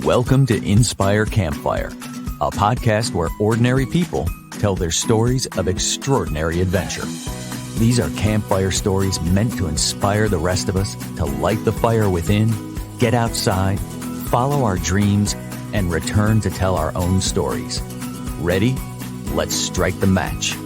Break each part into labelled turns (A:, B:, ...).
A: Welcome to Inspire Campfire, a podcast where ordinary people tell their stories of extraordinary adventure. These are campfire stories meant to inspire the rest of us to light the fire within, get outside, follow our dreams, and return to tell our own stories. Ready? Let's strike the match.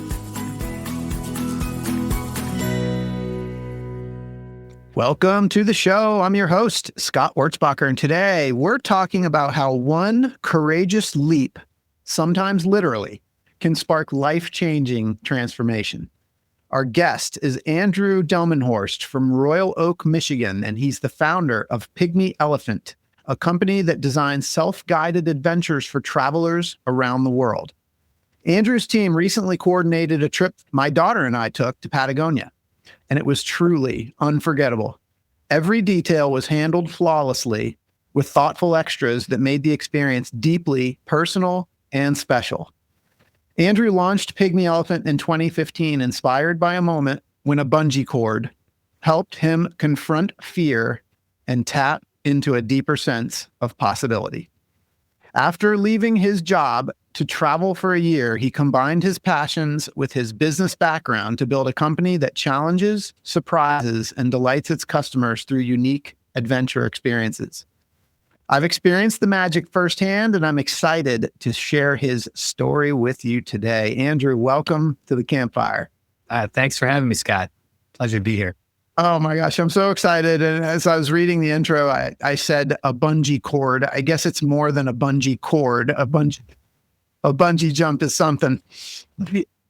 B: Welcome to the show. I'm your host, Scott Wurzbacher, and today we're talking about how one courageous leap, sometimes literally, can spark life-changing transformation. Our guest is Andrew Delmenhorst from Royal Oak, Michigan, and he's the founder of Pygmy Elephant, a company that designs self-guided adventures for travelers around the world. Andrew's team recently coordinated a trip my daughter and I took to Patagonia, and it was truly unforgettable. Every detail was handled flawlessly with thoughtful extras that made the experience deeply personal and special. Andrew launched Pygmy Elephant in 2015, inspired by a moment when a bungee cord helped him confront fear and tap into a deeper sense of possibility. After leaving his job to travel for a year, he combined his passions with his business background to build a company that challenges, surprises, and delights its customers through unique adventure experiences. I've experienced the magic firsthand, and I'm excited to share his story with you today. Andrew, welcome to the campfire.
C: Thanks for having me, Scott. Pleasure to be here.
B: Oh my gosh, I'm so excited. And as I was reading the intro, I said a bungee cord. I guess it's more than a bungee cord. A bungee jump is something.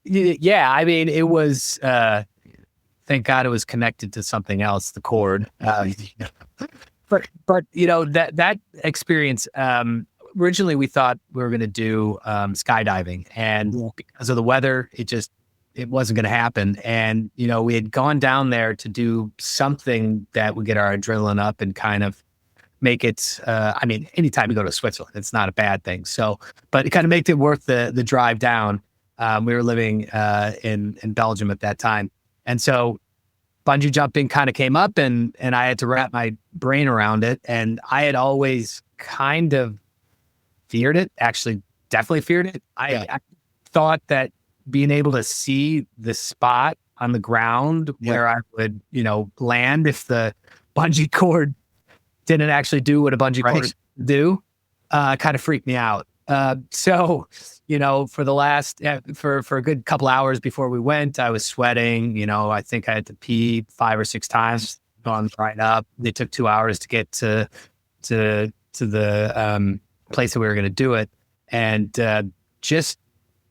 C: Yeah, I mean, it was, thank God it was connected to something else, the cord. But you know, that experience, originally we thought we were going to do skydiving, and because of the weather, it wasn't going to happen. And, you know, we had gone down there to do something that would get our adrenaline up and kind of make it, I mean, anytime you go to Switzerland, it's not a bad thing. So, but it kind of made it worth the drive down. We were living in Belgium at that time. And so bungee jumping kind of came up, and I had to wrap my brain around it. And I had always kind of feared it, actually definitely feared it. I thought that being able to see the spot on the ground where I would, you know, land if the bungee cord didn't actually do what a bungee cord do, kind of freaked me out. So, you know, for the last, for a good couple hours before we went, I was sweating. You know, I think I had to pee 5 or 6 times, gone right up. It took 2 hours to get to the place that we were going to do it. And just,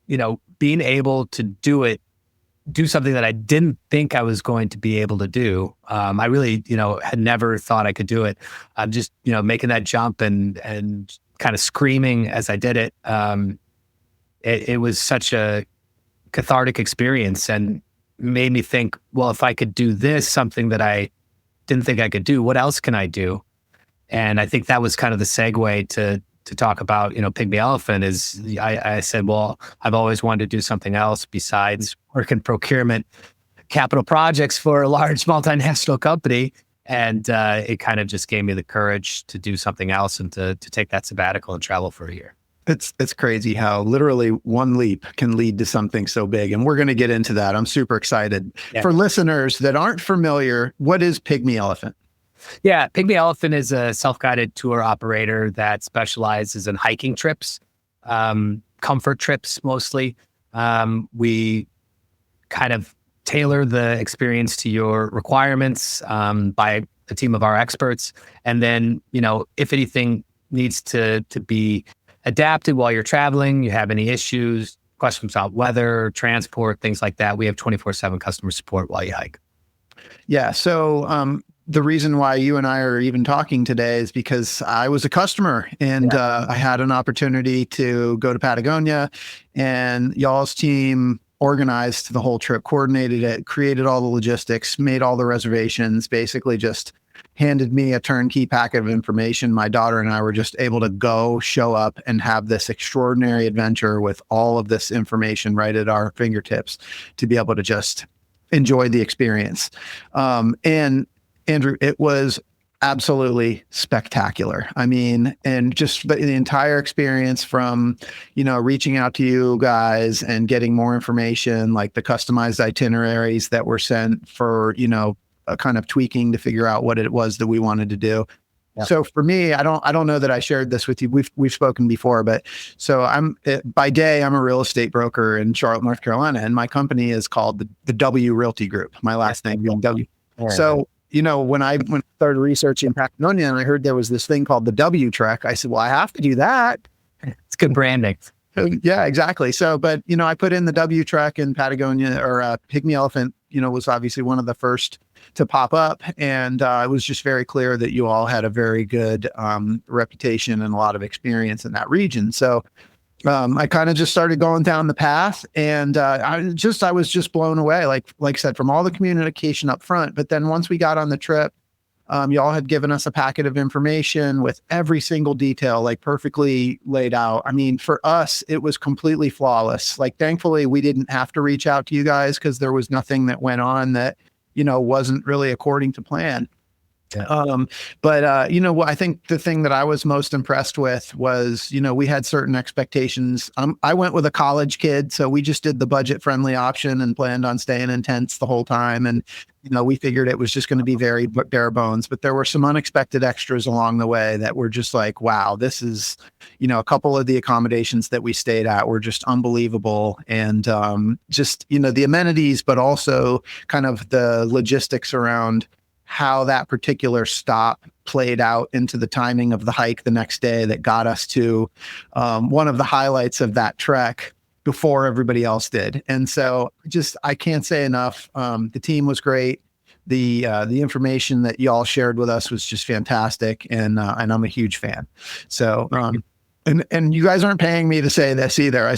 C: you know, being able to do something that I didn't think I was going to be able to do. I really, you know, had never thought I could do it. I'm just, you know, making that jump and kind of screaming as I did it. It was such a cathartic experience, and made me think, well, if I could do this, something that I didn't think I could do, what else can I do? And I think that was kind of the segue to talk about, you know, Pygmy Elephant. Is I said, well, I've always wanted to do something else besides work in procurement, capital projects for a large multinational company. And it kind of just gave me the courage to do something else and to take that sabbatical and travel for a year.
B: It's crazy how literally one leap can lead to something so big. And we're going to get into that. I'm super excited. Yeah. For listeners that aren't familiar, what is Pygmy Elephant?
C: Yeah, Pygmy Elephant is a self-guided tour operator that specializes in hiking trips, comfort trips mostly. We kind of tailor the experience to your requirements by a team of our experts. And then, you know, if anything needs to be adapted while you're traveling, you have any issues, questions about weather, transport, things like that, we have 24/7 customer support while you hike.
B: Yeah, so the reason why you and I are even talking today is because I was a customer, and I had an opportunity to go to Patagonia, and y'all's team organized the whole trip, coordinated it, created all the logistics, made all the reservations, basically just handed me a turnkey packet of information. My daughter and I were just able to go, show up, and have this extraordinary adventure with all of this information right at our fingertips to be able to just enjoy the experience. And Andrew, it was absolutely spectacular. I mean, and just the entire experience from, reaching out to you guys and getting more information, like the customized itineraries that were sent for, a kind of tweaking to figure out what it was that we wanted to do. Yep. So for me, I don't know that I shared this with you. We've spoken before, but so by day, I'm a real estate broker in Charlotte, North Carolina, and my company is called the W Realty Group. My last name being W. Right. So, when I started researching Patagonia and I heard there was this thing called the W Trek, I said, well, I have to do that.
C: It's good branding.
B: Yeah, exactly. So, but, I put in the W Trek in Patagonia, or Pygmy Elephant, was obviously one of the first to pop up. And it was just very clear that you all had a very good reputation and a lot of experience in that region. So I kind of just started going down the path, and I was just blown away, like I said, from all the communication up front. But then once we got on the trip, y'all had given us a packet of information with every single detail, like perfectly laid out. I mean, for us, it was completely flawless. Like, thankfully, we didn't have to reach out to you guys because there was nothing that went on that, wasn't really according to plan. Yeah. But I think the thing that I was most impressed with was, we had certain expectations. I went with a college kid, so we just did the budget friendly option and planned on staying in tents the whole time. And, we figured it was just going to be very bare bones, but there were some unexpected extras along the way that were just like, wow, this is, a couple of the accommodations that we stayed at were just unbelievable. And just, the amenities, but also kind of the logistics around how that particular stop played out into the timing of the hike the next day that got us to one of the highlights of that trek before everybody else did. And so I can't say enough. The team was great. The information that y'all shared with us was just fantastic. And I'm a huge fan. So, and you guys aren't paying me to say this either.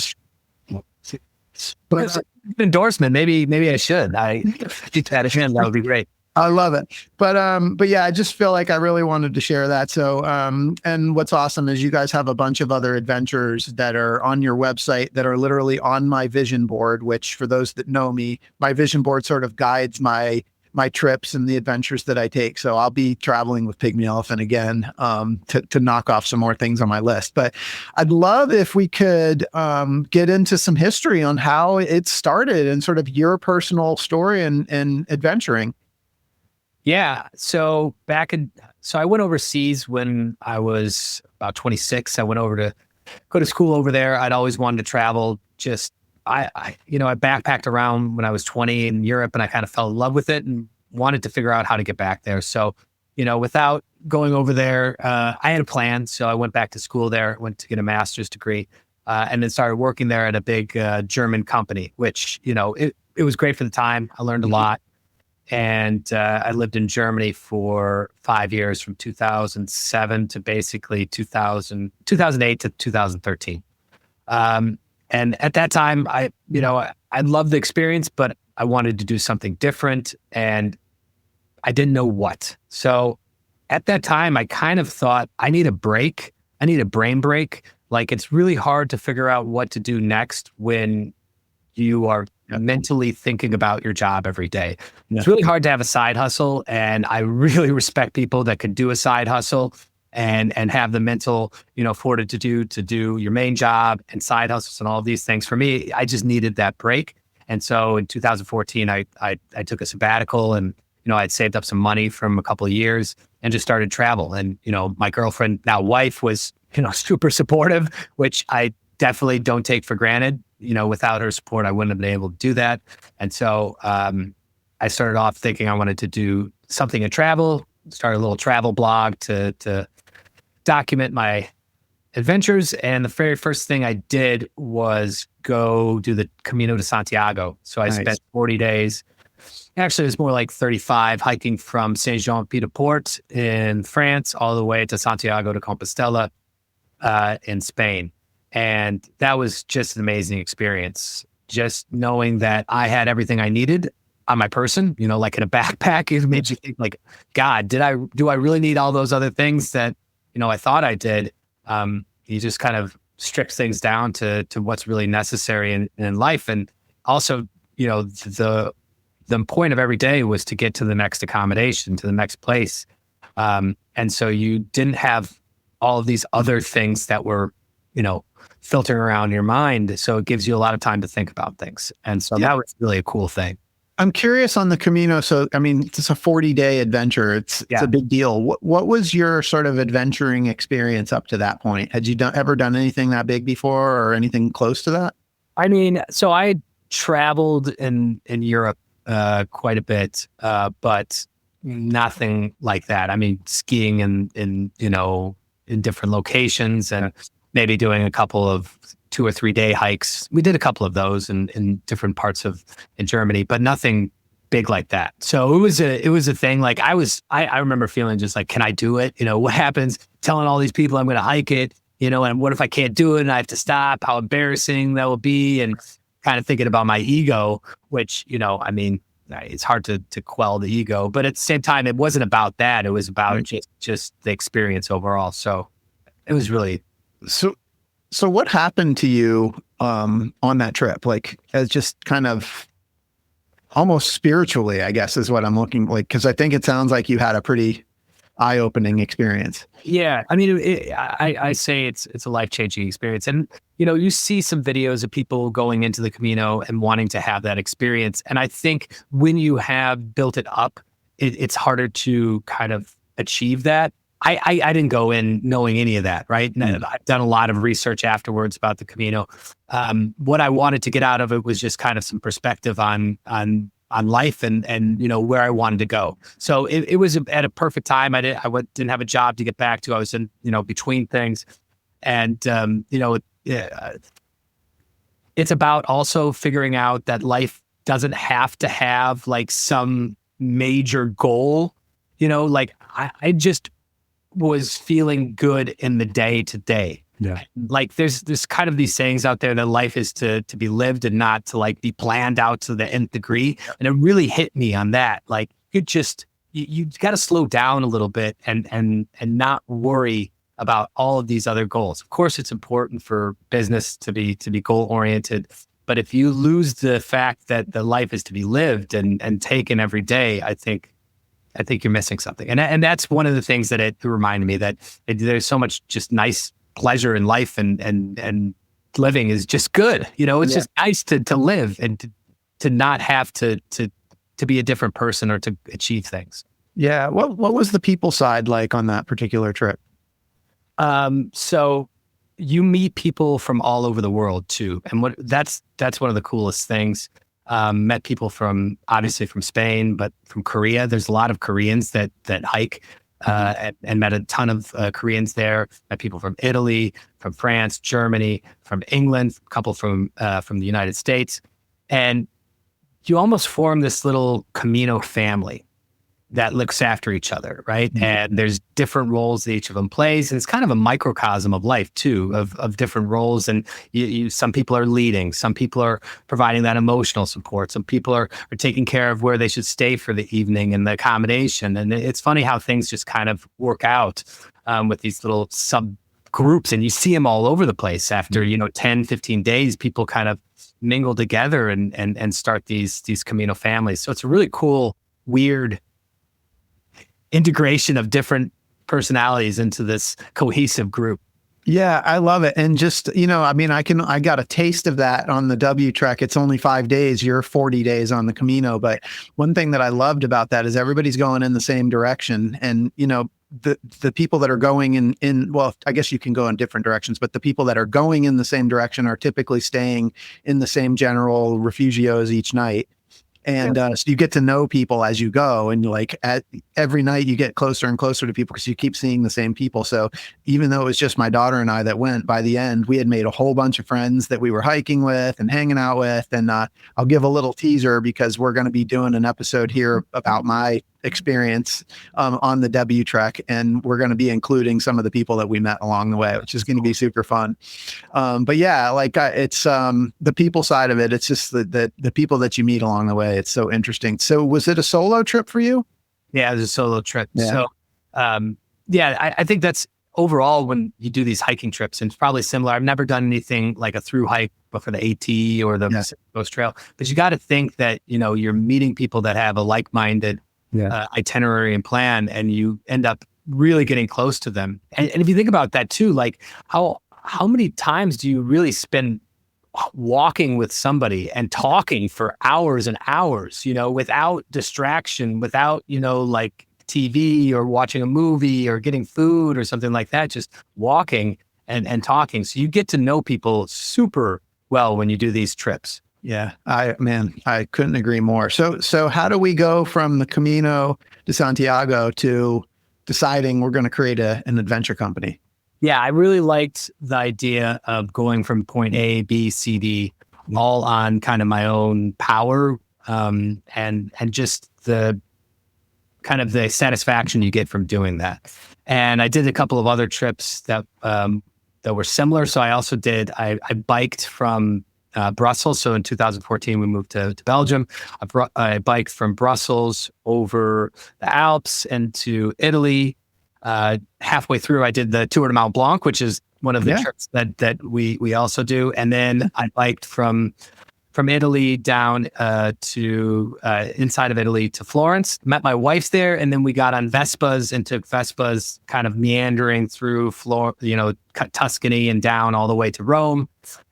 C: But endorsement, maybe I should. That would be great.
B: I love it. But yeah, I just feel like I really wanted to share that. So, and what's awesome is you guys have a bunch of other adventures that are on your website that are literally on my vision board, which for those that know me, my vision board sort of guides my trips and the adventures that I take. So I'll be traveling with Pygmy Elephant again, to knock off some more things on my list. But I'd love if we could, get into some history on how it started and sort of your personal story and adventuring.
C: Yeah. So I went overseas when I was about 26. I went over to go to school over there. I'd always wanted to travel. I backpacked around when I was 20 in Europe, and I kind of fell in love with it and wanted to figure out how to get back there. So, without going over there, I had a plan. So I went back to school there, went to get a master's degree, and then started working there at a big German company, which, it was great for the time. I learned a lot. And I lived in Germany for 5 years, from 2007 to basically 2008 to 2013. And at that time, I loved the experience, but I wanted to do something different, and I didn't know what. So at that time, I kind of thought, I need a break. I need a brain break. Like, it's really hard to figure out what to do next when you are mentally thinking about your job every day. Yeah. It's really hard to have a side hustle. And I really respect people that could do a side hustle and have the mental, fortitude to do your main job and side hustles and all of these things. For me, I just needed that break. And so in 2014, I took a sabbatical, and, I'd saved up some money from a couple of years and just started travel. And, my girlfriend, now wife, was, super supportive, which I definitely don't take for granted. Without her support, I wouldn't have been able to do that. And so I started off thinking I wanted to do something in travel, start a little travel blog to document my adventures. And the very first thing I did was go do the Camino de Santiago. So I spent 40 days. Actually, it was more like 35, hiking from Saint-Jean-Pied-de-Port in France all the way to Santiago de Compostela in Spain. And that was just an amazing experience. Just knowing that I had everything I needed on my person, like in a backpack, it made you think, like, God, do I really need all those other things that, I thought I did? You just kind of strip things down to what's really necessary in life. And also, the point of every day was to get to the next accommodation, to the next place. And so you didn't have all of these other things that were, filtering around your mind. So it gives you a lot of time to think about things. And so that was really a cool thing.
B: I'm curious on the Camino. So, I mean, it's a 40-day adventure. It's a big deal. What was your sort of adventuring experience up to that point? Had you ever done anything that big before or anything close to that?
C: I mean, so I traveled in Europe quite a bit, but nothing like that. I mean, skiing in different locations and maybe doing a couple of 2 or 3 day hikes. We did a couple of those in different parts in Germany, but nothing big like that. So it was a thing. Like I remember feeling just like, can I do it? What happens telling all these people I'm going to hike it, and what if I can't do it and I have to stop? How embarrassing that will be. And kind of thinking about my ego, which, I mean, it's hard to quell the ego, but at the same time, it wasn't about that. It was about just the experience overall. So it was really.
B: So what happened to you on that trip? Like, as just kind of almost spiritually, I guess, is what I'm looking like, because I think it sounds like you had a pretty eye-opening experience.
C: Yeah, I mean, I say it's a life-changing experience, and you see some videos of people going into the Camino and wanting to have that experience, and I think when you have built it up, it's harder to kind of achieve that. I didn't go in knowing any of that, right? And I've done a lot of research afterwards about the Camino. What I wanted to get out of it was just kind of some perspective on life and where I wanted to go. So it was at a perfect time. I didn't have a job to get back to. I was in between things, and it's about also figuring out that life doesn't have to have like some major goal. Like I just was feeling good in the day to day.
B: Yeah.
C: Like there's kind of these sayings out there that life is to be lived and not to like be planned out to the nth degree. And it really hit me on that. Like you got to slow down a little bit and not worry about all of these other goals. Of course, it's important for business to be goal oriented. But if you lose the fact that the life is to be lived and taken every day, I think you're missing something. And that's one of the things that it reminded me that there's so much just nice pleasure in life and living is just good. It's just nice to live and to not have to be a different person or to achieve things.
B: Yeah. What was the people side like on that particular trip?
C: So you meet people from all over the world too. And that's one of the coolest things. Met people obviously from Spain, but from Korea. There's a lot of Koreans that hike, and met a ton of Koreans there. Met people from Italy, from France, Germany, from England, a couple from the United States. And you almost form this little Camino family that looks after each other, right? Mm-hmm. And there's different roles that each of them plays. And it's kind of a microcosm of life too, of different roles. And some people are leading, some people are providing that emotional support. Some people are taking care of where they should stay for the evening and the accommodation. And it's funny how things just kind of work out with these little subgroups, and you see them all over the place after, 10, 15 days, people kind of mingle together and start these Camino families. So it's a really cool, weird integration of different personalities into this cohesive group.
B: Yeah, I love it. And just, I got a taste of that on the W Trek. It's only 5 days. You're 40 days on the Camino. But one thing that I loved about that is everybody's going in the same direction. And, the people that are going in, well, I guess you can go in different directions, but the people that are going in the same direction are typically staying in the same general refugios each night. And so you get to know people as you go, and every night you get closer and closer to people because you keep seeing the same people. So even though it was just my daughter and I that went, by the end, we had made a whole bunch of friends that we were hiking with and hanging out with. And I'll give a little teaser because we're going to be doing an episode here about my experience on the W Trek, and we're going to be including some of the people that we met along the way, which is going to be super fun. But yeah, it's the people side of it. It's just the people that you meet along the way. It's so interesting. So was it a solo trip for you?
C: Yeah, it was a solo trip.
B: Yeah.
C: So I think that's overall when you do these hiking trips, and it's probably similar. I've never done anything like a through hike, but for the AT or the Pacific Coast Trail. But you got to think that you're meeting people that have a like-minded itinerary and plan, and you end up really getting close to them. And if you think about that too, like how many times do you really spend walking with somebody and talking for hours and hours, without distraction, without, like TV or watching a movie or getting food or something like that, just walking and talking. So you get to know people super well when you do these trips.
B: Yeah, I couldn't agree more. So how do we go from the Camino de Santiago to deciding we're going to create an adventure company?
C: Yeah, I really liked the idea of going from point A, B, C, D, all on kind of my own power, and just the kind of the satisfaction you get from doing that. And I did a couple of other trips that were similar. So I biked from Brussels. So in 2014, we moved to Belgium. I biked from Brussels over the Alps into Italy. Halfway through, I did the Tour de Mont Blanc, which is one of the trips that we also do. And then I biked from Italy down to inside of Italy to Florence, met my wife there. And then we got on Vespas and took Vespas kind of meandering through Tuscany and down all the way to Rome.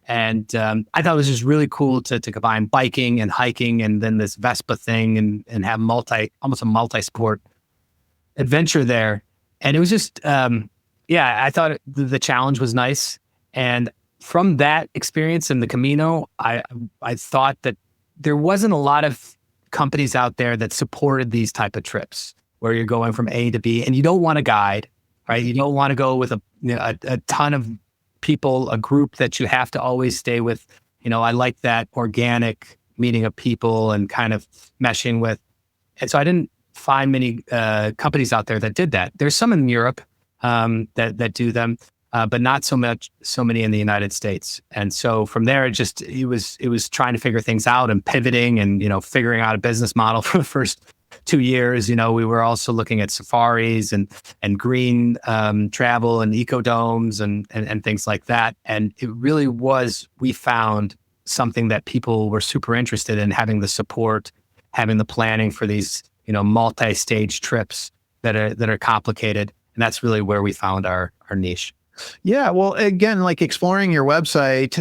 C: And I thought it was just really cool to combine biking and hiking and then this Vespa thing and have almost a multi-sport adventure there. And it was just, I thought the challenge was nice. And from that experience in the Camino, I thought that there wasn't a lot of companies out there that supported these type of trips where you're going from A to B and you don't want a guide, right? You don't want to go with a ton of people, a group that you have to always stay with. I like that organic meeting of people and kind of meshing with. And so I didn't find many companies out there that did that. There's some in Europe that do them, but not so many in the United States. And so from there, it was trying to figure things out and pivoting and figuring out a business model for the first 2 years. We were also looking at safaris and green travel and ecodomes and things like that. And it really was, we found something that people were super interested in, having the support, having the planning for these multi-stage trips that are complicated. And that's really where we found our niche.
B: Yeah. Well, again, like exploring your website,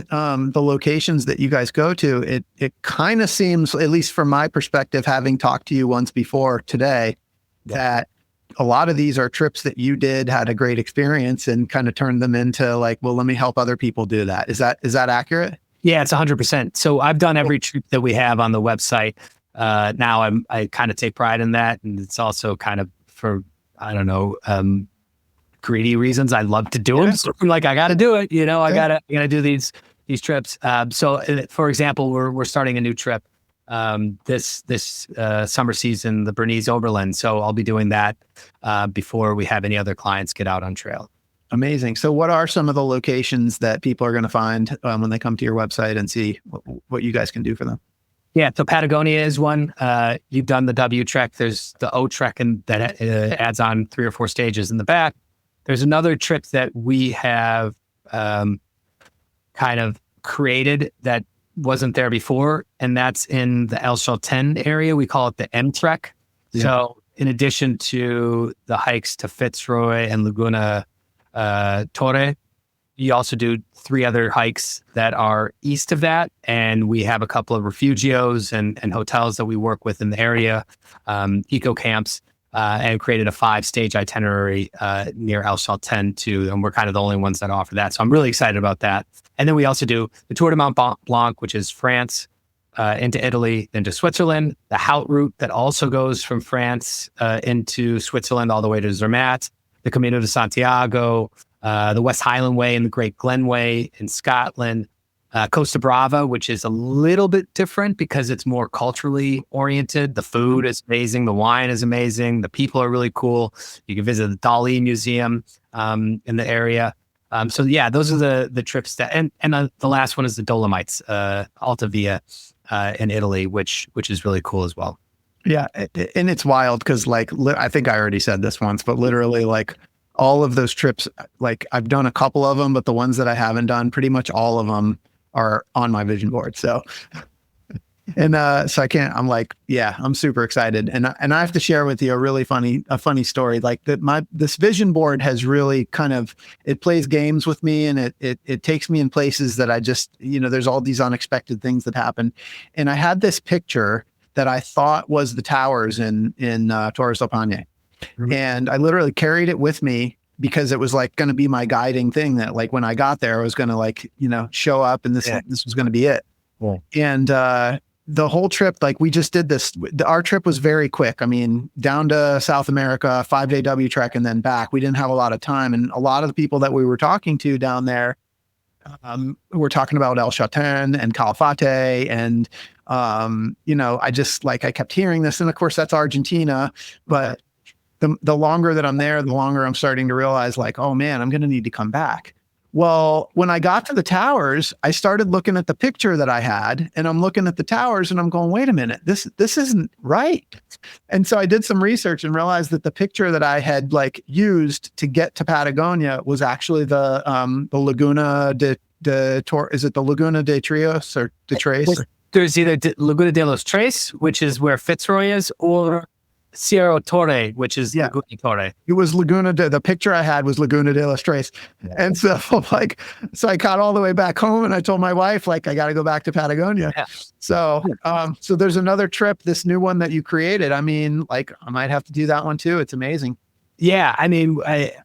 B: the locations that you guys go to, it kind of seems, at least from my perspective, having talked to you once before today, that a lot of these are trips that you did, had a great experience and kind of turned them into like, well, let me help other people do that. Is that accurate?
C: Yeah, it's 100%. So I've done every trip that we have on the website. Now I kind of take pride in that. And it's also kind of for, I don't know, greedy reasons. I love to do them. So I'm like, I got to do it. I gotta do these trips. So for example, we're starting a new trip, this summer season, the Bernese Oberland. So I'll be doing that, before we have any other clients get out on trail.
B: Amazing. So what are some of the locations that people are going to find when they come to your website and see what you guys can do for them?
C: Yeah, so Patagonia is one. You've done the W Trek. There's the O Trek, and that adds on 3 or 4 stages in the back. There's another trip that we have kind of created that wasn't there before, and that's in the El Chaltén area. We call it the M Trek. Yeah. So in addition to the hikes to Fitzroy and Laguna Torre, you also do 3 other hikes that are east of that. And we have a couple of refugios and hotels that we work with in the area, eco camps, and created a 5-stage itinerary near El Chaltén too. And we're kind of the only ones that offer that. So I'm really excited about that. And then we also do the Tour de Mont Blanc, which is France into Italy, then to Switzerland, the Haut route that also goes from France into Switzerland all the way to Zermatt, the Camino de Santiago, the West Highland Way and the Great Glen Way in Scotland, Costa Brava, which is a little bit different because it's more culturally oriented. The food is amazing. The wine is amazing. The people are really cool. You can visit the Dali Museum in the area. So yeah, those are the trips that, and the last one is the Dolomites, Alta Via in Italy, which is really cool as well.
B: Yeah. And it's wild because I think I already said this once, but literally all of those trips, I've done a couple of them, but the ones that I haven't done, pretty much all of them are on my vision board. So And so I'm like, yeah, I'm super excited. And I have to share with you a funny story. Like this vision board has really it plays games with me, and it takes me in places that I just, there's all these unexpected things that happen. And I had this picture that I thought was the towers in Torres del Paine. Mm-hmm. And I literally carried it with me because it was like going to be my guiding thing, that like when I got there, I was going to show up, and this was going to be it. Yeah. And the whole trip, like we just did this, our trip was very quick. I mean, down to South America, 5-day W trek, and then back. We didn't have a lot of time. And a lot of the people that we were talking to down there, we're talking about El Chatén and Calafate. And, I kept hearing this. And of course that's Argentina, but the longer that I'm there, the longer I'm starting to realize, like, oh man, I'm going to need to come back. Well, when I got to the towers, I started looking at the picture that I had, and I'm looking at the towers and I'm going, wait a minute, this isn't right. And so I did some research and realized that the picture that I had used to get to Patagonia was actually the Laguna is it the Laguna de Trios or de Tres?
C: There's either Laguna de los Tres, which is where Fitzroy is, or Cerro Torre, which is Laguna Torre.
B: It was the picture I had was Laguna de los Tres. Yeah. And so I got all the way back home, and I told my wife, I got to go back to Patagonia. Yeah. So there's another trip, this new one that you created. I mean, I might have to do that one too. It's amazing.
C: Yeah. I mean,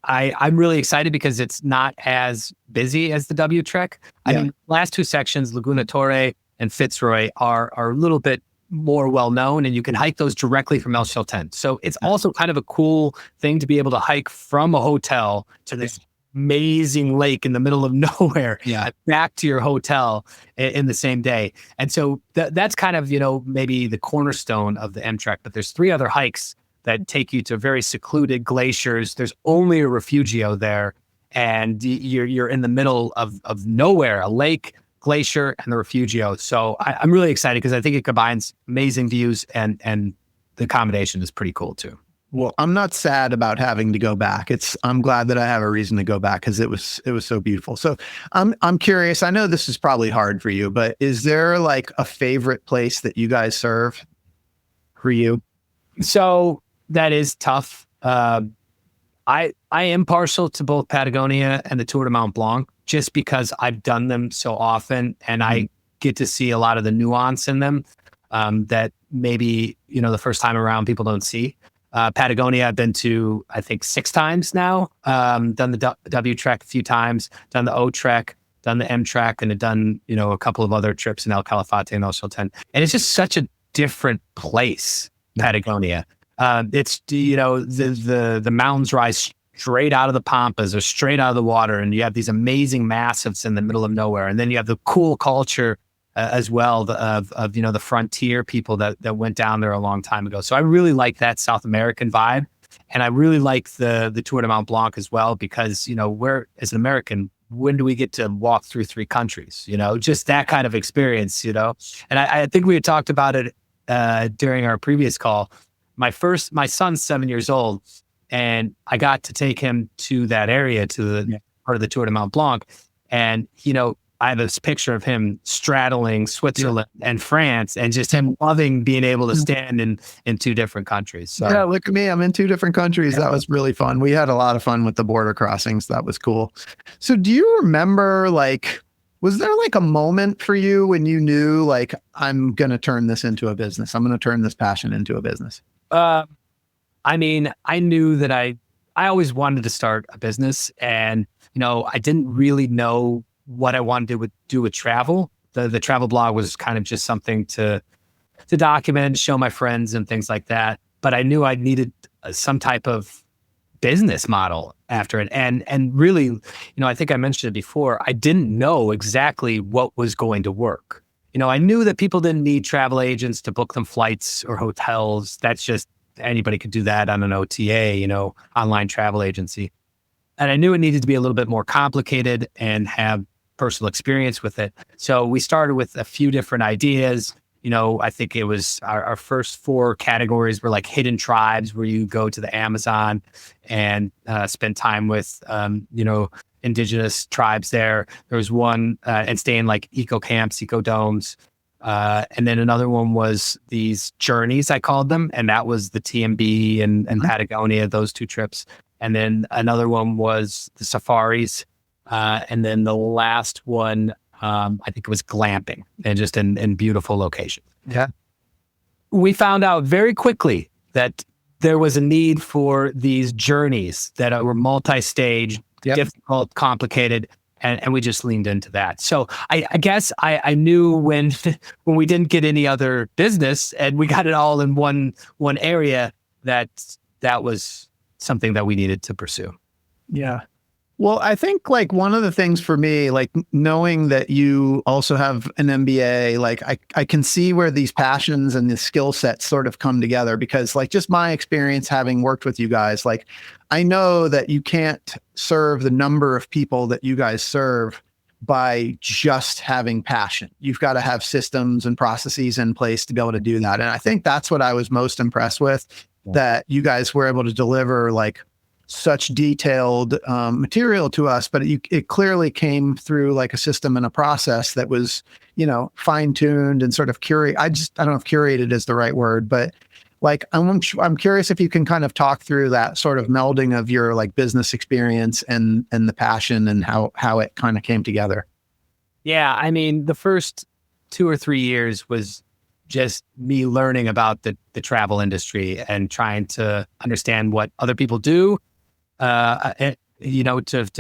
C: I'm really excited because it's not as busy as the W Trek. I mean, last two sections, Laguna Torre and Fitzroy, are a little bit more well-known, and you can hike those directly from El Chatén. So it's also kind of a cool thing to be able to hike from a hotel to this amazing lake in the middle of nowhere, back to your hotel in the same day. And so that's kind of, maybe the cornerstone of the M-Trek, but there's 3 other hikes that take you to very secluded glaciers. There's only a refugio there, and you're in the middle of nowhere, a lake, glacier, and the refugio. So I'm really excited because I think it combines amazing views, and the accommodation is pretty cool too.
B: Well, I'm not sad about having to go back. I'm glad that I have a reason to go back because it was so beautiful. So I'm curious. I know this is probably hard for you, but is there a favorite place that you guys serve for you?
C: So that is tough. I am partial to both Patagonia and the Tour de Mont Blanc, just because I've done them so often, and I get to see a lot of the nuance in them that maybe, the first time around people don't see. Patagonia, I've been to, I think, 6 times now. Done the W Trek a few times, done the O Trek, done the M Trek, and have done, a couple of other trips in El Calafate and El Chatén. And it's just such a different place, Patagonia. It's, the mountains rise straight out of the pampas or straight out of the water, and you have these amazing massives in the middle of nowhere. And then you have the cool culture as well of the frontier people that went down there a long time ago. So I really like that South American vibe, and I really like the Tour de Mont Blanc as well, because where, as an American, when do we get to walk through 3 countries? Just that kind of experience. And I think we had talked about it during our previous call. My son's 7 years old, and I got to take him to that area, to the part of the Tour de Mont Blanc. And, I have this picture of him straddling Switzerland and France, and just him loving being able to stand in 2 different countries. So,
B: yeah, look at me. I'm in 2 different countries. Yeah. That was really fun. We had a lot of fun with the border crossings. That was cool. So do you remember, was there a moment for you when you knew, I'm going to turn this into a business? I'm going to turn this passion into a business?
C: I mean, I knew that I always wanted to start a business, and, I didn't really know what I wanted to do with travel. The travel blog was kind of just something to document, show my friends and things like that. But I knew I needed some type of business model after it. And really, I think I mentioned it before, I didn't know exactly what was going to work. I knew that people didn't need travel agents to book them flights or hotels. That's just, anybody could do that on an OTA, online travel agency. And I knew it needed to be a little bit more complicated and have personal experience with it. So we started with a few different ideas. I think it was our first 4 categories were hidden tribes, where you go to the Amazon and spend time with, indigenous tribes there. There was one, and stay in eco camps, eco domes. And then another one was these journeys, I called them. And that was the TMB and Patagonia, those 2 trips. And then another one was the safaris. And then the last one, I think it was glamping and just in beautiful locations.
B: Yeah.
C: We found out very quickly that there was a need for these journeys that were multi-stage, difficult, complicated. And we just leaned into that. So I guess I knew when we didn't get any other business and we got it all in one area, that was something that we needed to pursue.
B: Yeah. Well, I think like one of the things for me, like knowing that you also have an MBA, like I can see where these passions and the skill sets sort of come together, because like just my experience having worked with you guys, like I know that you can't serve the number of people that you guys serve by just having passion. You've got to have systems and processes in place to be able to do that. And I think that's what I was most impressed with, that you guys were able to deliver like such detailed material to us, but it clearly came through like a system and a process that was, fine-tuned and sort of curate. I don't know if curated is the right word, but like, I'm curious if you can kind of talk through that sort of melding of your like business experience and the passion and how it kind of came together.
C: Yeah. I mean, the first 2 or 3 years was just me learning about the travel industry and trying to understand what other people do, to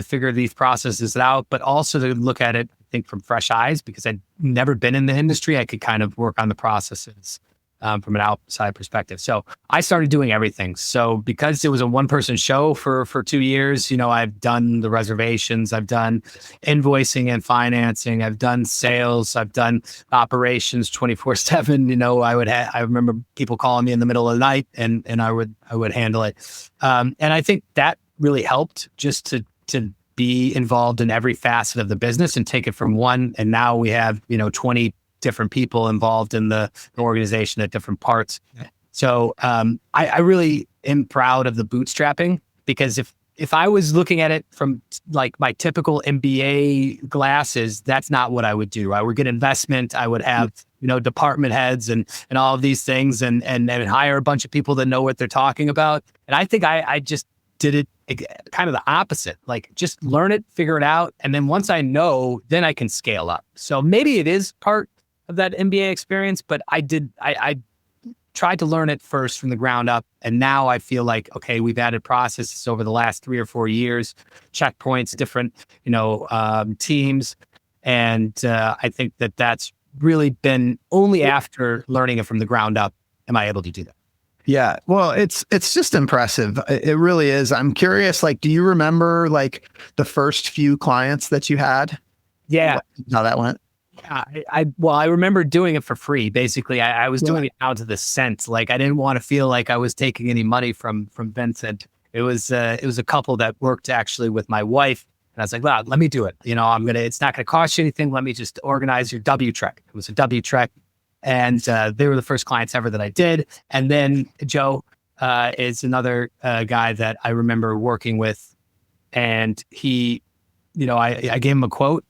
C: figure these processes out, but also to look at it, I think, from fresh eyes, because I'd never been in the industry. I could kind of work on the processes from an outside perspective. So I started doing everything. So because it was a one-person show for 2 years, I've done the reservations, I've done invoicing and financing, I've done sales, I've done operations 24/7. I remember people calling me in the middle of the night, and I would handle it. And I think that really helped just to be involved in every facet of the business and take it from one. And now we have 20 different people involved in the organization at different parts. So I really am proud of the bootstrapping, because if I was looking at it from like my typical MBA glasses, that's not what I would do. I would get investment. I would have, department heads and all of these things and hire a bunch of people that know what they're talking about. And I think I just did it kind of the opposite, like just learn it, figure it out. And then once I know, then I can scale up. So maybe it is part of that MBA experience, but I tried to learn it first from the ground up. And now I feel like, okay, we've added processes over the last 3 or 4 years, checkpoints, different, teams. And I think that's really been only after learning it from the ground up am I able to do that.
B: Yeah. Well, it's just impressive. It really is. I'm curious, like, do you remember like the first few clients that you had?
C: Yeah.
B: How that went?
C: I remember doing it for free. Basically, I was doing it out to the cent. Like I didn't want to feel like I was taking any money from Vincent. It was a couple that worked actually with my wife, and I was like, well, let me do it. It's not going to cost you anything. Let me just organize your W Trek. It was a W Trek, and they were the first clients ever that I did. And then Joe is another guy that I remember working with, and he, I gave him a quote,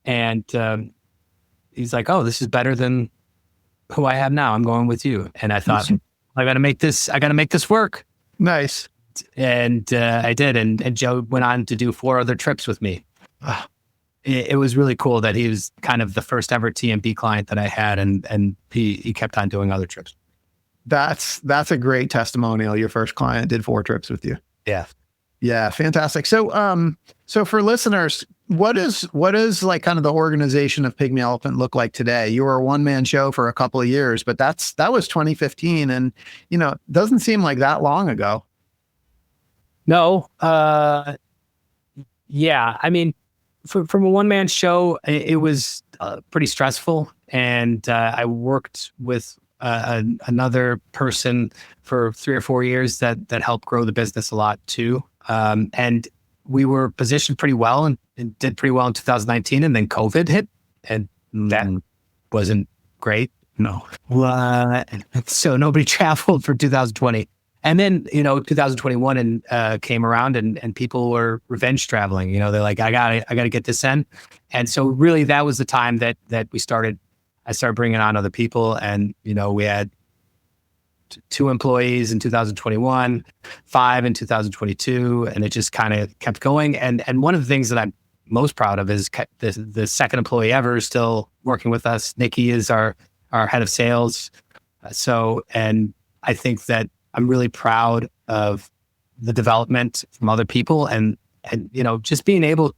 C: and he's like, oh, this is better than who I have now. I'm going with you. And I thought, I got to make this work.
B: Nice.
C: And I did. And Joe went on to do 4 other trips with me. It was really cool that he was kind of the first ever TMB client that I had. And he kept on doing other trips.
B: That's a great testimonial. Your first client did 4 trips with you.
C: Yeah.
B: Yeah. Fantastic. So for listeners, what is like kind of the organization of Pygmy Elephant look like today? You were a one-man show for a couple of years, but that was 2015, and it doesn't seem like that long ago.
C: No. Yeah. I mean, from a one-man show, it was pretty stressful, and I worked with another person for 3 or 4 years that helped grow the business a lot too. And we were positioned pretty well and did pretty well in 2019, and then COVID hit, and that wasn't great. No. So nobody traveled for 2020. And then, 2021 came around and people were revenge traveling. They're like, I gotta get this in. And so really that was the time that we started I started bringing on other people, and we had 2 employees in 2021, 5 in 2022, and it just kind of kept going. And one of the things that I'm most proud of is the second employee ever is still working with us. Nikki is our head of sales. And I think that I'm really proud of the development from other people, and just being able,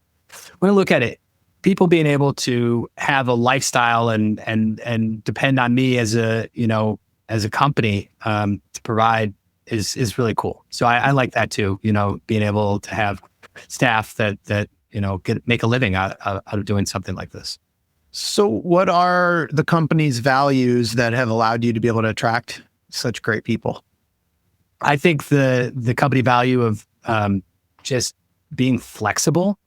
C: when I look at it, people being able to have a lifestyle and depend on me as a company to provide is really cool. So I like that too. Being able to have staff that make a living out of doing something like this.
B: So what are the company's values that have allowed you to be able to attract such great people?
C: I think the company value of just being flexible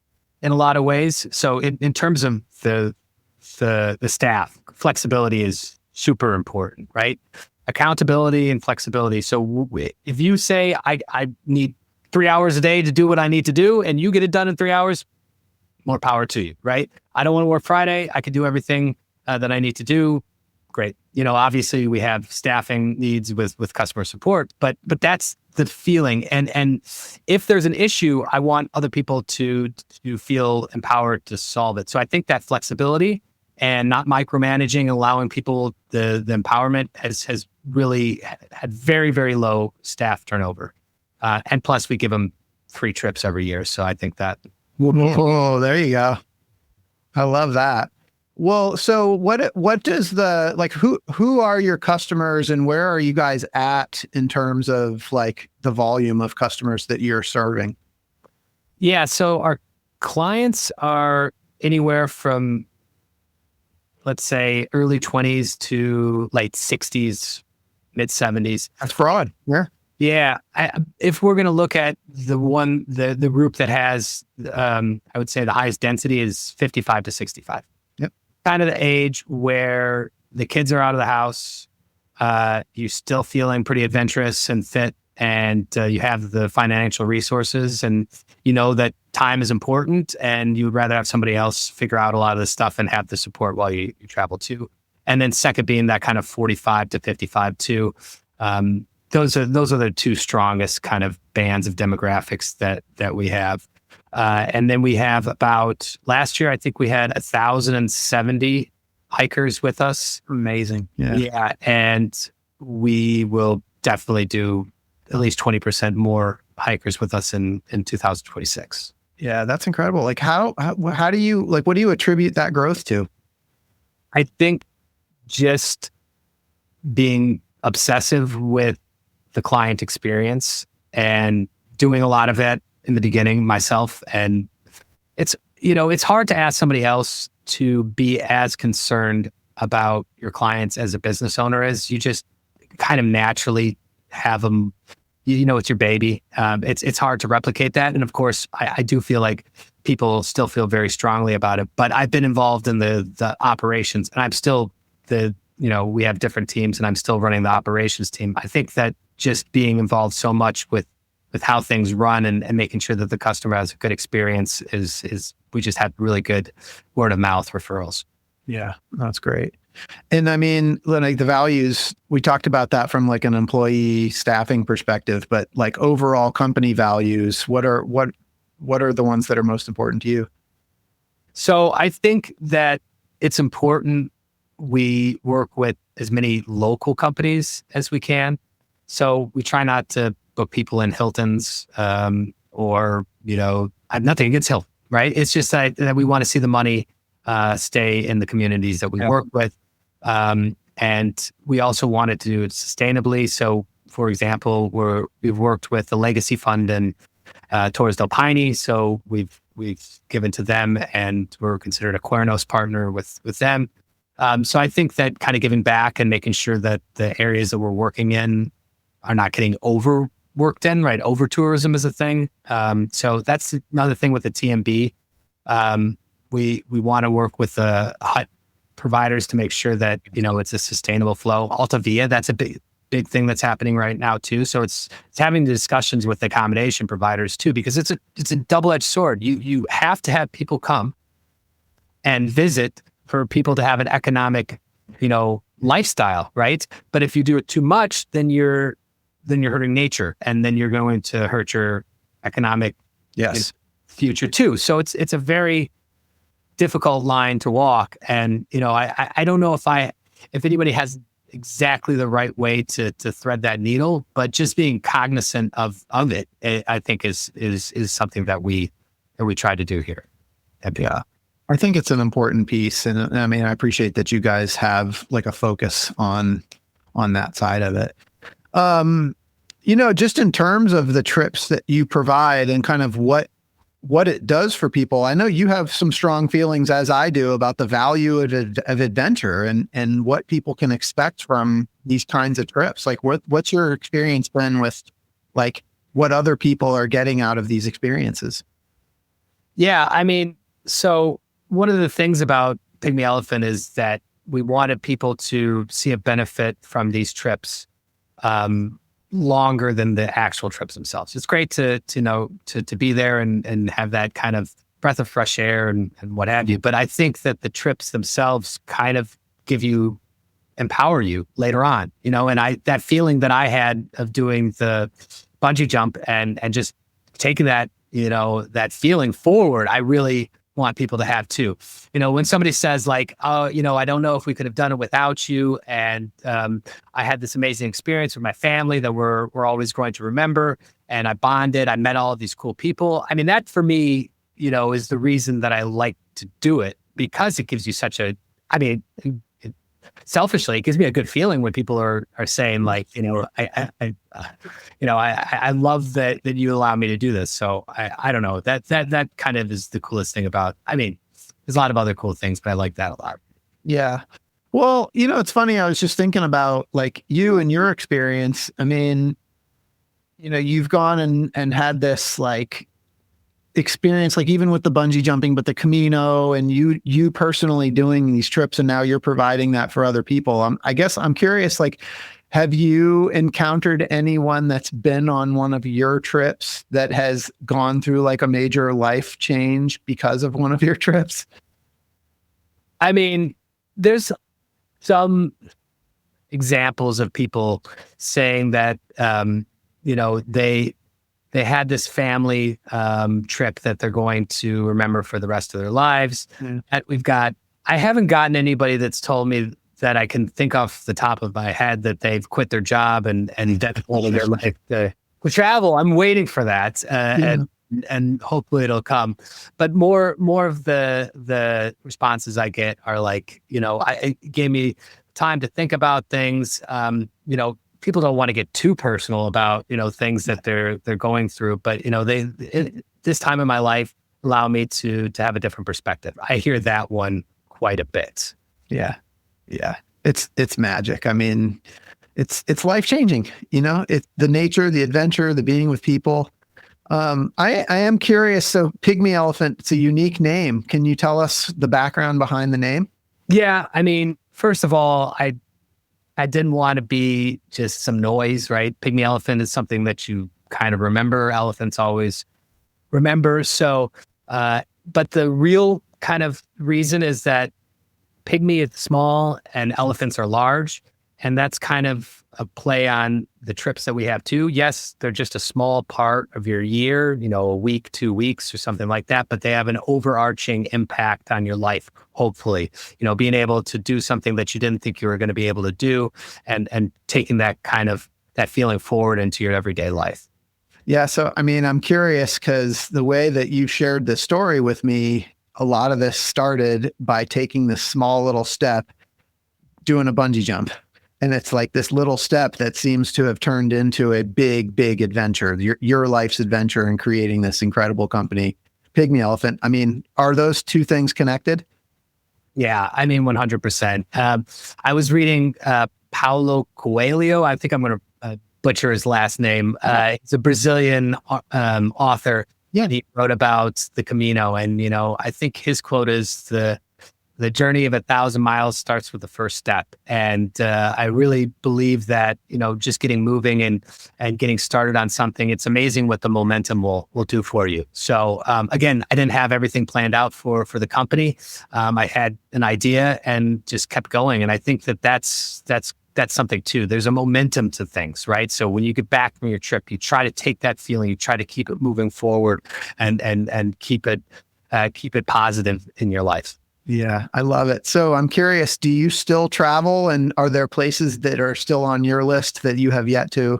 C: in a lot of ways. So in terms of the staff, flexibility is super important, right? Accountability and flexibility. So if you say, I need 3 hours a day to do what I need to do, and you get it done in 3 hours, more power to you, right? I don't want to work Friday. I can do everything that I need to do. Great. Obviously we have staffing needs with customer support, but that's the feeling. And if there's an issue, I want other people to feel empowered to solve it. So I think that flexibility and not micromanaging, allowing people the empowerment has really had very, very low staff turnover. And plus we give them free trips every year. So I think that.
B: Oh, there you go. I love that. Well, so what does who are your customers, and where are you guys at in terms of like the volume of customers that you're serving?
C: Yeah. So our clients are anywhere from, let's say, early 20s to late 60s, mid 70s.
B: That's broad. Yeah.
C: Yeah. If we're going to look at the group that has, I would say the highest density is 55 to 65.
B: Yep.
C: Kind of the age where the kids are out of the house, you're still feeling pretty adventurous and fit, and you have the financial resources, and that time is important, and you would rather have somebody else figure out a lot of this stuff and have the support while you travel too. And then second being that kind of 45 to 55 too. Those are the 2 strongest kind of bands of demographics that we have. And then we have about, last year, I think we had 1,070 hikers with us.
B: Amazing.
C: Yeah. And we will definitely do at least 20% more hikers with us in 2026.
B: Yeah, that's incredible. Like how do you, like, what do you attribute that growth to?
C: I think just being obsessive with the client experience and doing a lot of it in the beginning myself. And it's hard to ask somebody else to be as concerned about your clients as a business owner as you just kind of naturally have them, it's your baby. It's hard to replicate that. And of course, I do feel like people still feel very strongly about it, but I've been involved in the operations, and I'm still we have different teams, and I'm still running the operations team. I think that just being involved so much with how things run and making sure that the customer has a good experience is we just have really good word of mouth referrals.
B: Yeah, that's great. And I mean, like the values, we talked about that from like an employee staffing perspective, but like overall company values, what are the ones that are most important to you?
C: So I think that it's important we work with as many local companies as we can. So we try not to book people in Hiltons or, I have nothing against Hilton, right? It's just that we want to see the money stay in the communities that we work with. And we also wanted to do it sustainably. So, for example, we've worked with the Legacy Fund and Torres del Paine. So we've given to them, and we're considered a Cuernos partner with them. So I think that kind of giving back and making sure that the areas that we're working in are not getting overworked in, right? Over tourism is a thing. So that's another thing with the TMB. We want to work with the hut providers to make sure that, it's a sustainable flow. Altavia, that's a big thing that's happening right now too. So it's having discussions with the accommodation providers too, because it's a double-edged sword. You have to have people come and visit for people to have an economic lifestyle, right? But if you do it too much, then you're hurting nature, and then you're going to hurt your economic future too. So it's a very difficult line to walk. And, I don't know if anybody has exactly the right way to thread that needle, but just being cognizant of it, I think is something that we try to do here.
B: Yeah. I think it's an important piece. And I mean, I appreciate that you guys have like a focus on that side of it. Just in terms of the trips that you provide and kind of what it does for people, I know you have some strong feelings, as I do, about the value of adventure and what people can expect from these kinds of trips. Like, what's your experience been with, like, what other people are getting out of these experiences?
C: Yeah, I mean, so one of the things about Pygmy Elephant is that we wanted people to see a benefit from these trips longer than the actual trips themselves. It's great to be there and have that kind of breath of fresh air and what have you. But I think that the trips themselves kind of empower you later on, and that feeling that I had of doing the bungee jump and just taking that, that feeling forward, I really want people to have too. When somebody says like, oh, I don't know if we could have done it without you. And I had this amazing experience with my family that we're always going to remember. And I bonded, I met all of these cool people. I mean, that for me, is the reason that I like to do it, because it gives you selfishly, it gives me a good feeling when people are saying like, I love that you allow me to do this. So I don't know, that kind of is the coolest thing about, there's a lot of other cool things, but I like that a lot.
B: Yeah. Well, it's funny. I was just thinking about like you and your experience. I mean, you've gone and had this like experience, like even with the bungee jumping, but the Camino, and you personally doing these trips, and now you're providing that for other people. I guess I'm curious, like, have you encountered anyone that's been on one of your trips that has gone through like a major life change because of one of your trips?
C: I mean, there's some examples of people saying that, they had this family trip that they're going to remember for the rest of their lives. Mm. I haven't gotten anybody that's told me that I can think off the top of my head that they've quit their job and dedicated their life to travel. I'm waiting for that, and hopefully it'll come. But more of the responses I get are like, it gave me time to think about things. People don't want to get too personal about, things that they're going through, but, this time in my life allow me to have a different perspective. I hear that one quite a bit.
B: Yeah. Yeah. It's magic. I mean, it's life-changing, it's the nature, the adventure, the being with people. I am curious. So Pygmy Elephant, it's a unique name. Can you tell us the background behind the name?
C: Yeah. I mean, first of all, I didn't want to be just some noise, right? Pygmy Elephant is something that you kind of remember. Elephants always remember. So, but the real kind of reason is that pygmy is small and elephants are large. And that's kind of a play on the trips that we have too. Yes, they're just a small part of your year, a week, 2 weeks or something like that, but they have an overarching impact on your life, hopefully. Being able to do something that you didn't think you were going to be able to do, and taking that kind of that feeling forward into your everyday life.
B: Yeah. So, I mean, I'm curious because the way that you shared this story with me, a lot of this started by taking this small little step, doing a bungee jump. And it's like this little step that seems to have turned into a big, big adventure, your life's adventure in creating this incredible company, Pygmy Elephant. I mean, are those two things connected?
C: Yeah, I mean, 100%. I was reading Paulo Coelho. I think I'm going to butcher his last name. He's a Brazilian author. Yeah, he wrote about the Camino. And, I think his quote is the the journey of 1,000 miles starts with the first step. And I really believe that, just getting moving and getting started on something, it's amazing what the momentum will do for you. So again, I didn't have everything planned out for the company. I had an idea and just kept going. And I think that's something too. There's a momentum to things, right? So when you get back from your trip, you try to take that feeling, you try to keep it moving forward and keep it positive in your life.
B: Yeah, I love it. So I'm curious, do you still travel, and are there places that are still on your list that you have yet to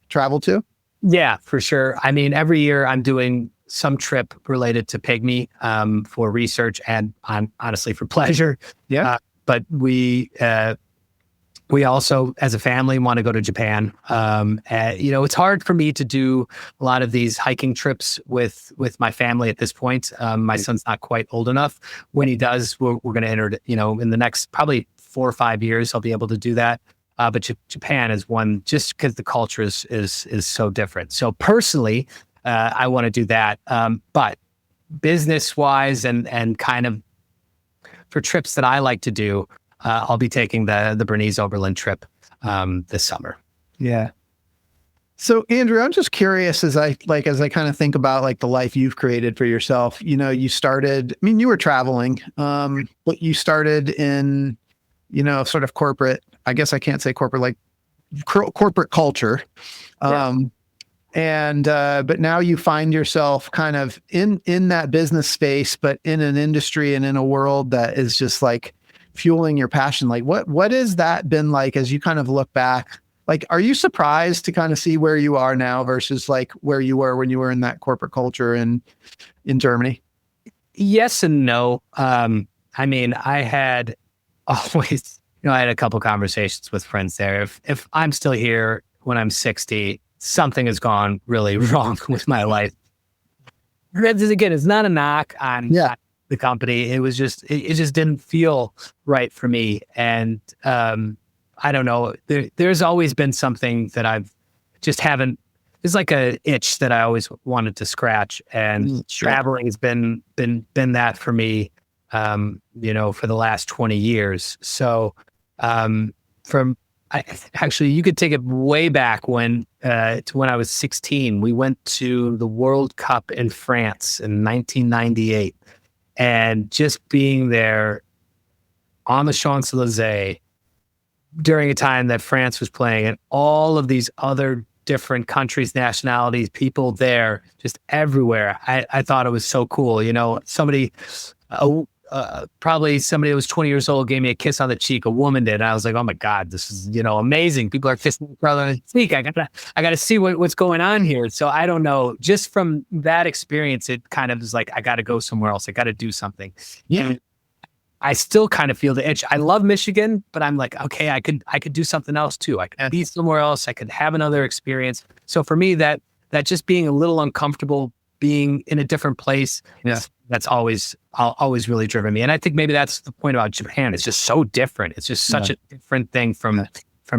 B: travel to?
C: Yeah, for sure. I mean, every year I'm doing some trip related to Pygmy for research and honestly for pleasure.
B: Yeah.
C: But we also, as a family, want to go to Japan. It's hard for me to do a lot of these hiking trips with my family at this point. My son's not quite old enough. When he does, we're going to enter, in the next probably 4 or 5 years, I'll be able to do that. But Japan is one, just because the culture is so different. So personally, I want to do that. But business-wise and kind of for trips that I like to do, I'll be taking the Bernese Oberland trip this summer.
B: Yeah. So Andrew, I'm just curious as I kind of think about like the life you've created for yourself. You started, you were traveling, but you started in, sort of corporate, I guess I can't say corporate, like corporate culture. But now you find yourself kind of in that business space, but in an industry and in a world that is just like fueling your passion. Like what has that been like as you kind of look back? Like, are you surprised to kind of see where you are now versus like where you were when you were in that corporate culture in Germany?
C: Yes and no. I had always, I had a couple conversations with friends there. If I'm still here when I'm 60, something has gone really wrong with my life. Again, it's not a knock on the company. It was just, it just didn't feel right for me. And I don't know, there's always been something that I've just haven't, it's like a itch that I always wanted to scratch. And traveling has been that for me, for the last 20 years. So actually, you could take it way back to when I was 16. We went to the World Cup in France in 1998. And just being there on the Champs-Élysées during a time that France was playing and all of these other different countries, nationalities, people there, just everywhere. I thought it was so cool. Somebody, probably somebody that was 20 years old gave me a kiss on the cheek. A woman did. And I was like, oh my God, this is, amazing. People are kissing each other on the cheek. I gotta see what's going on here. So I don't know. Just from that experience, it kind of is like, I gotta go somewhere else. I gotta do something. Yeah. I still kind of feel the itch. I love Michigan, but I'm like, okay, I could do something else too. I could be somewhere else. I could have another experience. So for me, that just being a little uncomfortable, being in a different place, that's always really driven me. And I think maybe that's the point about Japan. It's just so different. It's just such a different thing from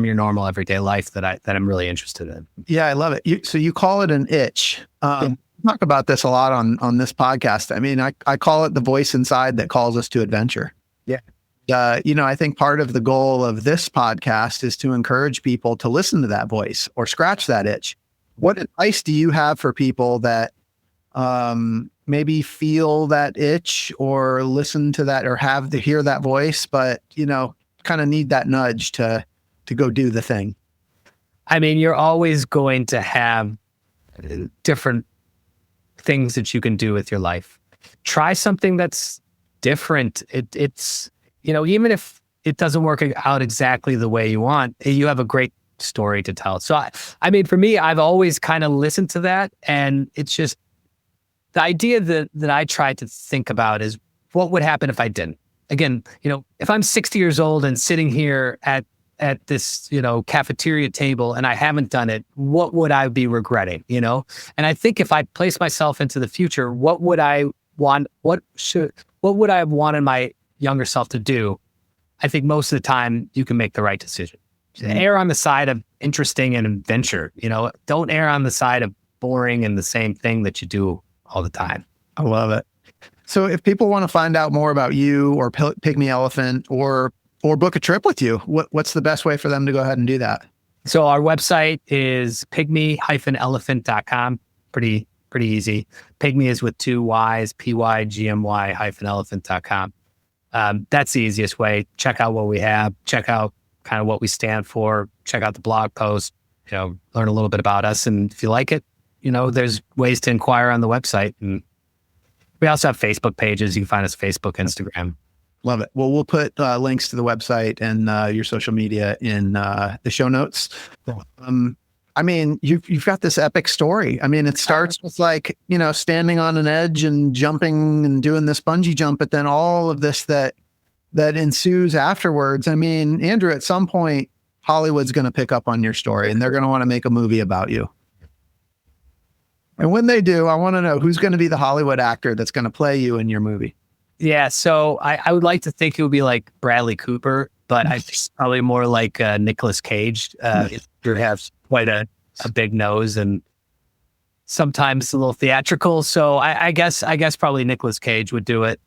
C: your normal everyday life that I'm really interested in.
B: Yeah, I love it. So you call it an itch. Talk about this a lot on this podcast. I call it the voice inside that calls us to adventure.
C: Yeah.
B: I think part of the goal of this podcast is to encourage people to listen to that voice or scratch that itch. What advice do you have for people that maybe feel that itch or listen to that or have to hear that voice, but, kind of need that nudge to go do the thing?
C: You're always going to have different things that you can do with your life. Try something that's different. It's, even if it doesn't work out exactly the way you want, you have a great story to tell. So, for me, I've always kind of listened to that. And it's just the idea that I try to think about is what would happen if I didn't? Again, if I'm 60 years old and sitting here at this, cafeteria table and I haven't done it, what would I be regretting, And I think if I place myself into the future, what would I want? What would I have wanted my younger self to do? I think most of the time you can make the right decision. Err on the side of interesting and adventure, don't err on the side of boring and the same thing that you do all the time.
B: I love it. So if people want to find out more about you or Pygmy Elephant or book a trip with you, what's the best way for them to go ahead and do that?
C: So our website is pygmy-elephant.com. Pretty easy. Pygmy is with 2 Y's, pygmy-elephant.com. That's the easiest way. Check out what we have. Check out kind of what we stand for. Check out the blog post. Learn a little bit about us. And if you like it, there's ways to inquire on the website. And we also have Facebook pages. You can find us Facebook, Instagram.
B: Love it. Well, we'll put links to the website and your social media in the show notes. I mean, you've got this epic story. I mean, it starts with standing on an edge and jumping and doing this bungee jump, but then all of this that ensues afterwards. I mean, Andrew, at some point, Hollywood's going to pick up on your story and they're going to want to make a movie about you. And when they do, I want to know who's going to be the Hollywood actor that's going to play you in your movie.
C: Yeah, so I would like to think it would be like Bradley Cooper, but I think it's probably more like Nicolas Cage. He has quite a big nose and sometimes a little theatrical. So I guess probably Nicolas Cage would do it.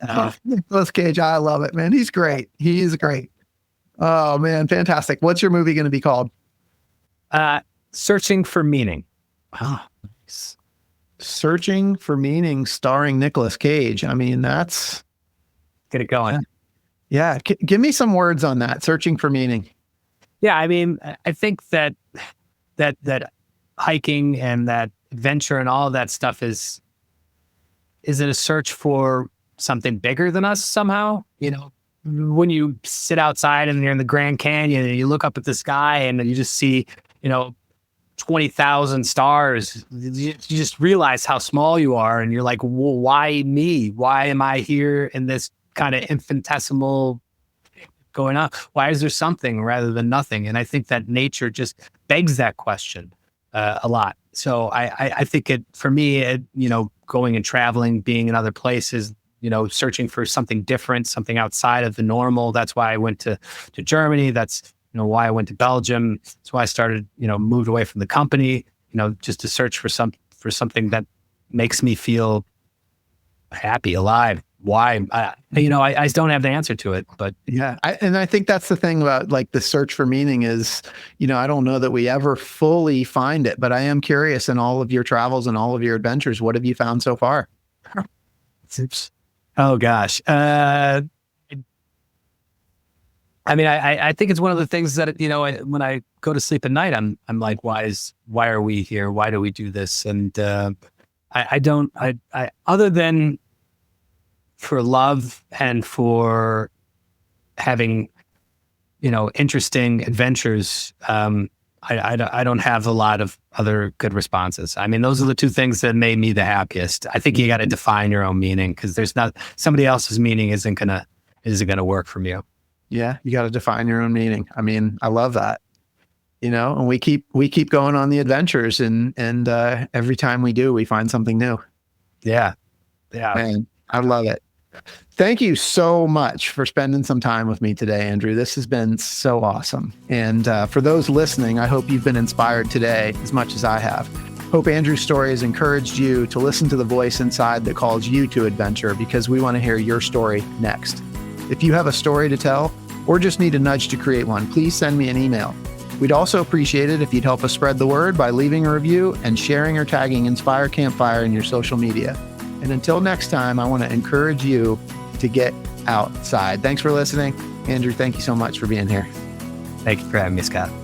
B: Nicolas Cage, I love it, man. He's great. He is great. Oh man, fantastic. What's your movie going to be called?
C: Searching for Meaning.
B: Ah, nice. Searching for Meaning, starring Nicolas Cage. I mean, that's...
C: Get it going.
B: Yeah. Give me some words on that. Searching for meaning.
C: Yeah. I mean, I think that hiking and that adventure and all of that stuff is it a search for something bigger than us somehow? When you sit outside and you're in the Grand Canyon and you look up at the sky and you just see, 20,000 stars, you just realize how small you are. And you're like, well, why me? Why am I here in this kind of infinitesimal going on? Why is there something rather than nothing? And I think that nature just begs that question a lot. So I think for me, going and traveling, being in other places, searching for something different, something outside of the normal. That's why I went to Germany. That's why I went to Belgium. That's why I started, moved away from the company, just to search for something that makes me feel happy, alive. Why? I don't have the answer to it, but
B: yeah. I think that's the thing about the search for meaning is, I don't know that we ever fully find it, but I am curious in all of your travels and all of your adventures, what have you found so far?
C: Oh gosh. I mean, I think it's one of the things that, when I go to sleep at night, I'm like, why are we here? Why do we do this? And I other than for love and for having, interesting adventures, I don't have a lot of other good responses. I mean, those are the two things that made me the happiest. I think you got to define your own meaning because there's not somebody else's meaning isn't gonna work from you.
B: Yeah, you got to define your own meaning. I mean, I love that. And we keep going on the adventures, and every time we do, we find something new.
C: Yeah.
B: Man, I love it. Thank you so much for spending some time with me today, Andrew. This has been so awesome. And for those listening, I hope you've been inspired today as much as I have. Hope Andrew's story has encouraged you to listen to the voice inside that calls you to adventure, because we want to hear your story next. If you have a story to tell or just need a nudge to create one, please send me an email. We'd also appreciate it if you'd help us spread the word by leaving a review and sharing or tagging Inspire Campfire in your social media. And until next time, I want to encourage you to get outside. Thanks for listening. Andrew, thank you so much for being here.
C: Thank you for having me, Scott.